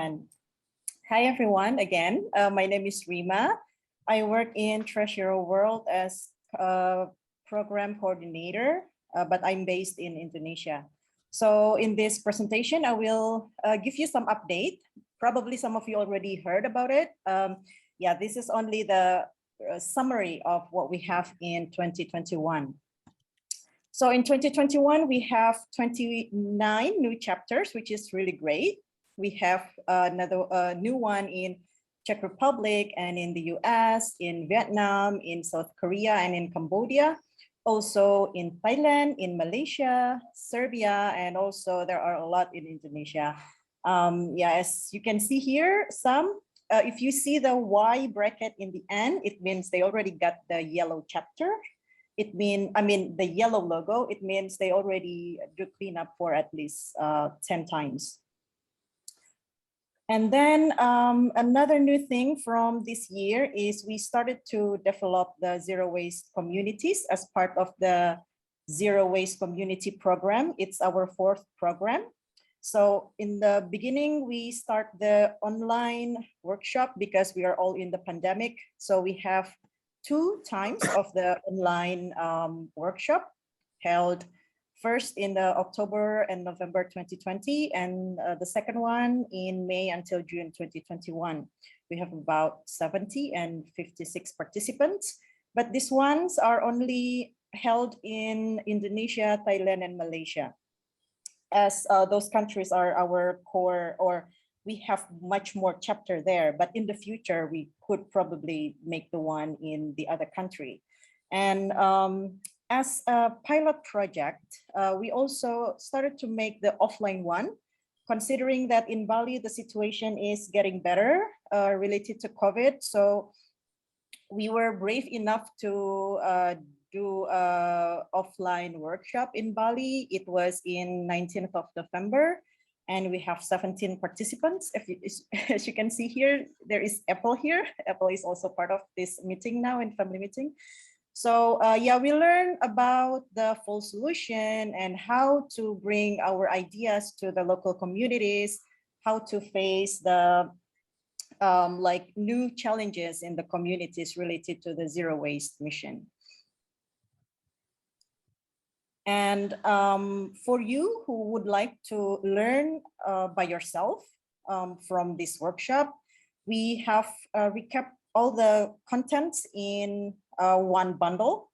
2021. Hi everyone, again, my name is Rima. I work in Treasure World as a program coordinator, but I'm based in Indonesia. So in this presentation, I will give you some update. Probably some of you already heard about it. Yeah, this is only the summary of what we have in 2021. So in 2021, we have 29 new chapters, which is really great. We have another new one in Czech Republic and in the US, in Vietnam, in South Korea, and in Cambodia. Also in Thailand, in Malaysia, Serbia, and also there are a lot in Indonesia. Yeah, as you can see here, some, if you see the Y bracket in the end, it means they already got the yellow chapter. It means, the yellow logo, it means they already do cleanup for at least 10 times. And then another new thing from this year is we started to develop the zero waste communities as part of the zero waste community program. It's our 4th program. So in the beginning, we start the online workshop because we are all in the pandemic. So we have 2 times of the online workshop held. First in the October and November 2020, and the second one in May until June 2021. We have about 70 and 56 participants, but these ones are only held in Indonesia, Thailand, and Malaysia, as those countries are our core, or we have much more chapter there, but in the future, we could probably make the one in the other country. And as a pilot project, we also started to make the offline one, considering that in Bali, the situation is getting better related to COVID. So we were brave enough to do an offline workshop in Bali. It was in 19th of November, and we have 17 participants. As you can see here, there is Apple here. Apple is also part of this meeting now, in family meeting. So yeah, we learned about the full solution and how to bring our ideas to the local communities, how to face the like new challenges in the communities related to the zero waste mission. And for you who would like to learn by yourself from this workshop, we have recapped all the contents in one bundle.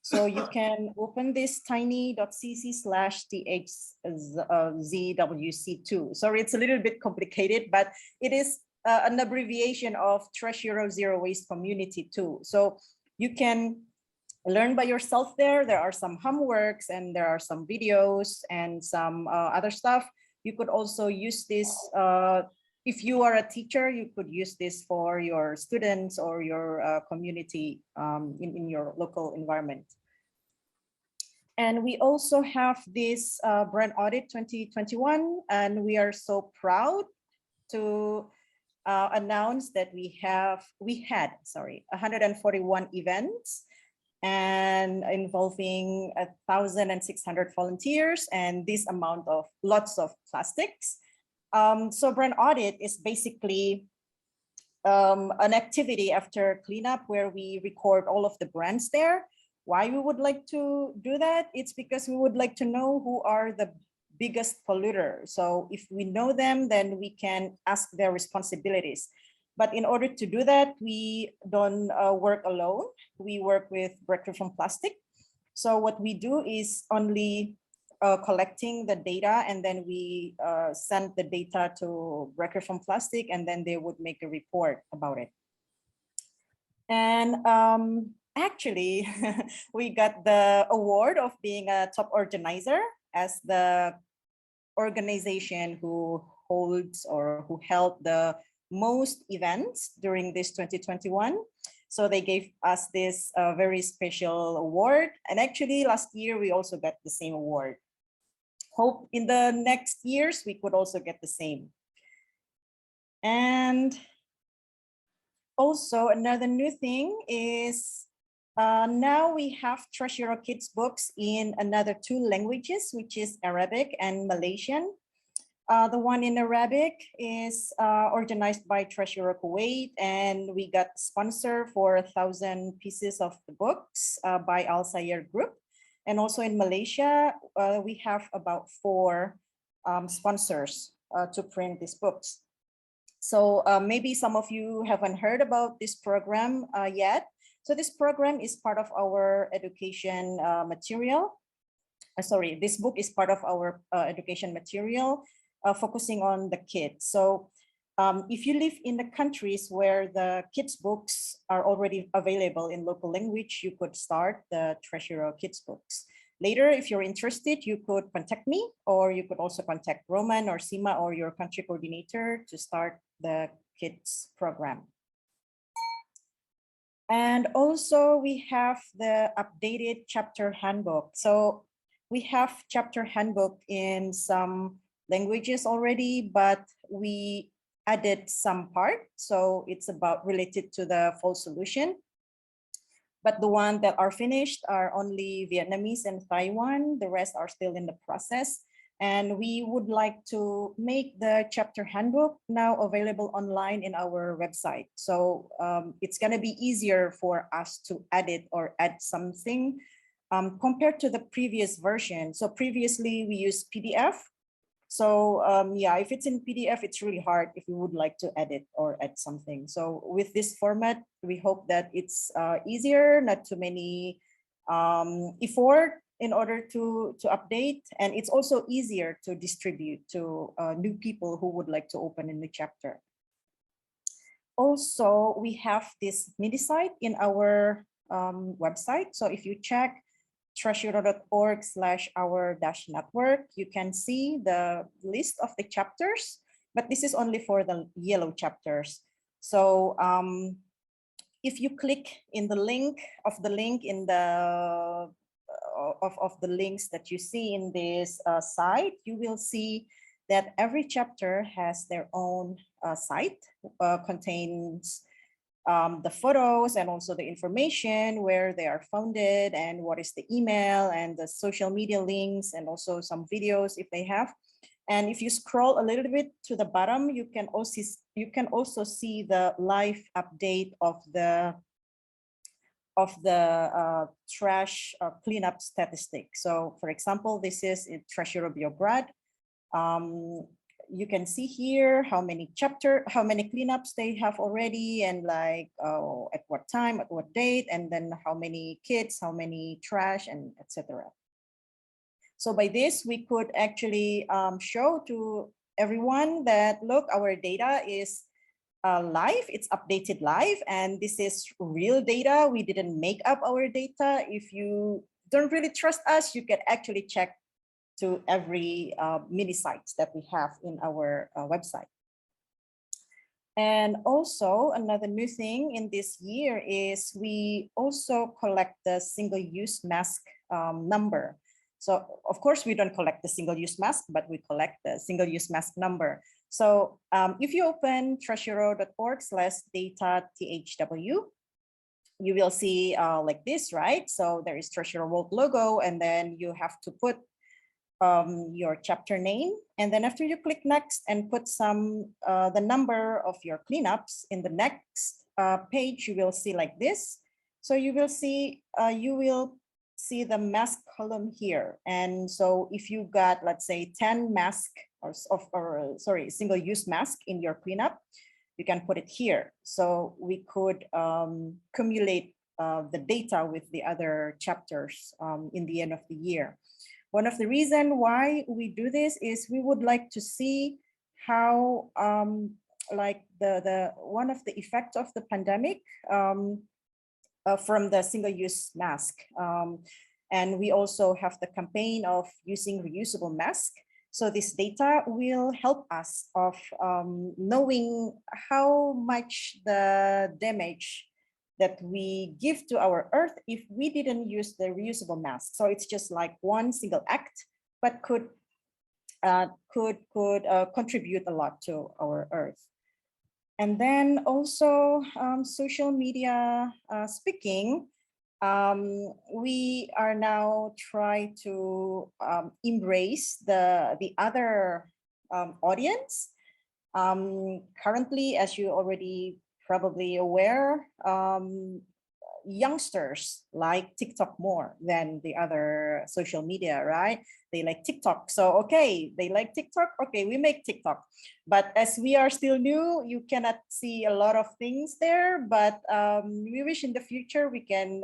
So you can open this tiny.cc/thzwc2. Sorry, it's a little bit complicated, but it is an abbreviation of Treasure Zero Waste Community 2. So you can learn by yourself there. There are some homeworks and there are some videos and some other stuff. You could also use this if you are a teacher, you could use this for your students or your community in your local environment. And we also have this brand audit 2021, and we are so proud to announce that we had 141 events and involving 1,600 volunteers and this amount of lots of plastics. So brand audit is basically an activity after cleanup where we record all of the brands there. Why we would like to do that? It's because we would like to know who are the biggest polluters. So if we know them, then we can ask their responsibilities. But in order to do that, we don't work alone. We work with Breakthrough from Plastic. So what we do is only collecting the data, and then we send the data to Breakthrough from Plastic, and then they would make a report about it. And actually, we got the award of being a top organizer as the organization who holds or who held the most events during this 2021. So they gave us this very special award. And actually last year, we also got the same award. Hope in the next years, we could also get the same. And also another new thing is now we have Treasure Kids books in another 2 languages, which is Arabic and Malaysian. The one in Arabic is organized by Treasurer Kuwait, and we got sponsor for 1,000 pieces of the books by Al Sayer Group. And also in Malaysia, we have about 4 sponsors to print these books. So maybe some of you haven't heard about this program yet. So this program is part of our education material. Sorry, this book is part of our education material focusing on the kids. So if you live in the countries where the kids books are already available in local language, you could start the Treasurer Kids books. Later, if you're interested, you could contact me, or you could also contact Roman or Sima or your country coordinator to start the kids program. And also we have the updated chapter handbook. So we have chapter handbook in some languages already, but we added some part. So it's about related to the fall solution. But the ones that are finished are only Vietnamese and Taiwan. The rest are still in the process. And we would like to make the chapter handbook now available online in our website. So it's going to be easier for us to edit or add something compared to the previous version. So previously we used PDF. So yeah, if it's in PDF, it's really hard if you would like to edit or add something. So with this format, we hope that it's easier, not too many effort in order to update. And it's also easier to distribute to new people who would like to open a new chapter. Also, we have this mini site in our website. So if you check treasurer.org/our-network, you can see the list of the chapters, but this is only for the yellow chapters. So if you click in the link in the of the links that you see in this site, you will see that every chapter has their own site, contains the photos and also the information where they are founded and what is the email and the social media links and also some videos if they have. And if you scroll a little bit to the bottom, you can also see the live update of the trash cleanup statistic. So for example, this is in Treasurer Biograd. You can see here how many cleanups they have already, and like at what time, at what date, and then how many kids, how many trash, and etc. So by this, we could actually show to everyone that, look, our data is live, it's updated live, and this is real data. We didn't make up our data. If you don't really trust us, you can actually check to every mini sites that we have in our website. And also another new thing in this year is we also collect the single-use mask number. So of course we don't collect the single-use mask, but we collect the single-use mask number. So if you open treasurer.org/data-thw, you will see like this, right? So there is Treasurer World logo, and then you have to put your chapter name, and then after you click next and put the number of your cleanups in the next page, you will see like this. So you will see the mask column here. And so if you got, let's say, 10 mask or single-use mask in your cleanup, you can put it here. So we could cumulate the data with the other chapters in the end of the year. One of the reasons why we do this is we would like to see how like one of the effects of the pandemic from the single-use mask. And we also have the campaign of using reusable mask. So this data will help us of knowing how much the damage that we give to our earth if we didn't use the reusable mask. So it's just like one single act, but could contribute a lot to our earth. And then also social media speaking, we are now trying to embrace the other audience. Currently, as you already probably aware, youngsters like TikTok more than the other social media, right? They like TikTok. So, okay, they like TikTok. Okay, we make TikTok. But as we are still new, you cannot see a lot of things there. But we wish in the future we can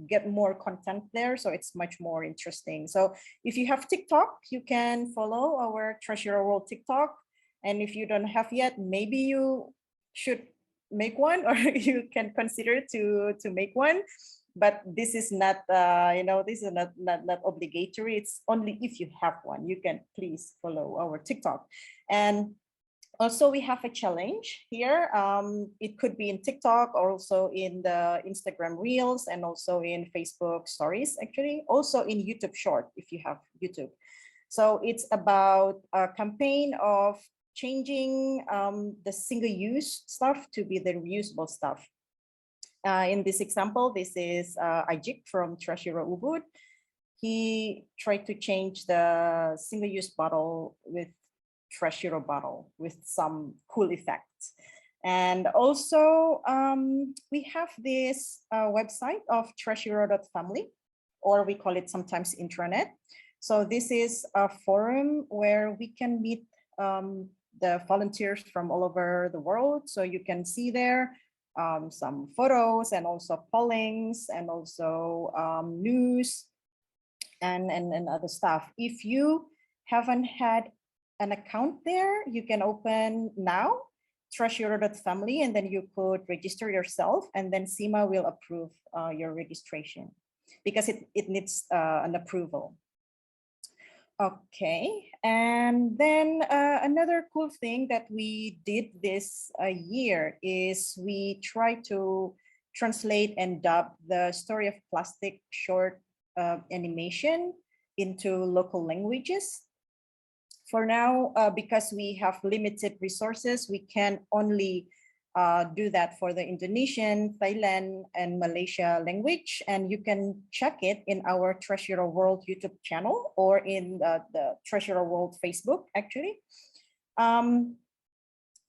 get more content there. So it's much more interesting. So if you have TikTok, you can follow our Treasure World TikTok. And if you don't have yet, maybe you should make one, or you can consider to make one. But this is not this is not obligatory. It's only if you have one, you can please follow our TikTok. And also we have a challenge here. It could be in TikTok, or also in the Instagram Reels, and also in Facebook Stories, actually, also in YouTube Short if you have YouTube. So it's about a campaign of changing the single-use stuff to be the reusable stuff. In this example, this is Ajik from Treasure Ubud. He tried to change the single-use bottle with Treasure bottle with some cool effects. And also we have this website of treasure.family, or we call it sometimes intranet. So this is a forum where we can meet the volunteers from all over the world. So you can see there some photos, and also pollings, and also news and other stuff. If you haven't had an account there, you can open now, treasure.family, and then you could register yourself, and then SEMA will approve your registration, because it needs an approval. Okay, and then another cool thing that we did this year is we try to translate and dub the Story of Plastic short animation into local languages. For now, because we have limited resources, we can only do that for the Indonesian, Thailand, and Malaysia language. And you can check it in our Treasure World YouTube channel, or in the Treasure World Facebook, actually.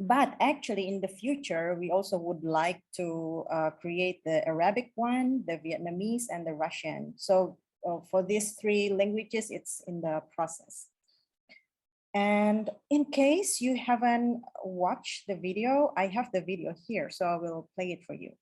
But actually, in the future, we also would like to create the Arabic one, the Vietnamese, and the Russian. So for these three languages, it's in the process. And in case you haven't watched the video, I have the video here, so I will play it for you.